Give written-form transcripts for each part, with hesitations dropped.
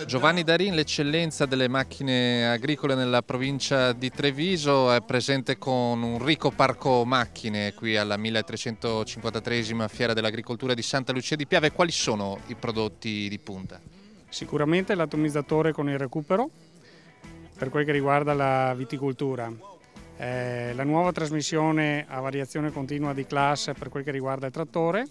Giovanni Darin, l'eccellenza delle macchine agricole nella provincia di Treviso, è presente con un ricco parco macchine qui alla 1353esima Fiera dell'Agricoltura di Santa Lucia di Piave. Quali sono i prodotti di punta? Sicuramente l'atomizzatore con il recupero per quel che riguarda la viticoltura, la nuova trasmissione a variazione continua di classe per quel che riguarda il trattore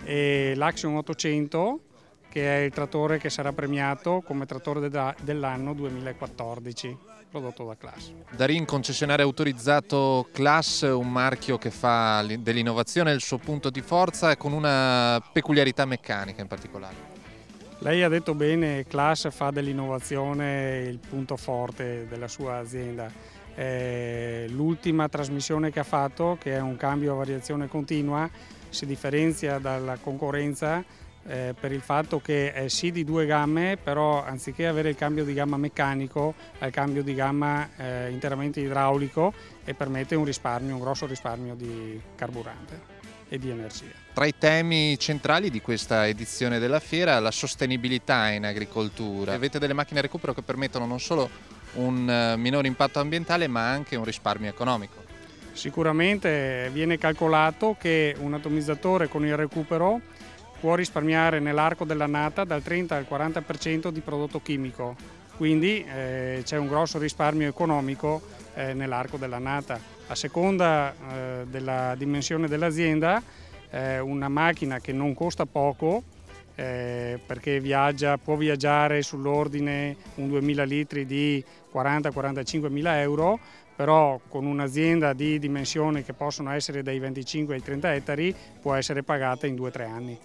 e l'Axion 800, che è il trattore che sarà premiato come trattore dell'anno 2014, prodotto da Claas. Darin, concessionario autorizzato Claas, un marchio che fa dell'innovazione il suo punto di forza e con una peculiarità meccanica in particolare. Lei ha detto bene, Claas fa dell'innovazione il punto forte della sua azienda. L'ultima trasmissione che ha fatto, che è un cambio a variazione continua, si differenzia dalla concorrenza per il fatto che è sì di due gamme, però anziché avere il cambio di gamma meccanico ha il cambio di gamma interamente idraulico e permette un grosso risparmio di carburante e di energia. Tra i temi centrali di questa edizione della fiera, la sostenibilità in agricoltura. Avete delle macchine a recupero che permettono non solo un minore impatto ambientale ma anche un risparmio economico. Sicuramente viene calcolato che un atomizzatore con il recupero può risparmiare nell'arco dell'annata dal 30 al 40% di prodotto chimico, quindi c'è un grosso risparmio economico nell'arco dell'annata. A seconda della dimensione dell'azienda, una macchina che non costa poco, perché può viaggiare sull'ordine un 2000 litri di 40-45 mila euro, però con un'azienda di dimensioni che possono essere dai 25 ai 30 ettari può essere pagata in 2-3 anni.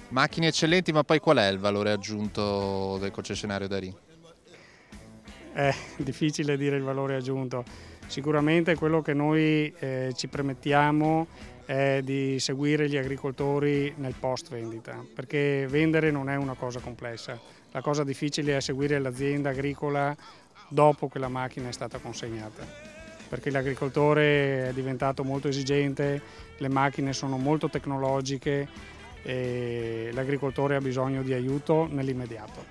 Macchine eccellenti, ma poi qual è il valore aggiunto del concessionario Darin? È difficile dire il valore aggiunto. Sicuramente quello che noi ci premettiamo è di seguire gli agricoltori nel post vendita, perché vendere non è una cosa complessa. La cosa difficile è seguire l'azienda agricola dopo che la macchina è stata consegnata, perché l'agricoltore è diventato molto esigente, le macchine sono molto tecnologiche e l'agricoltore ha bisogno di aiuto nell'immediato.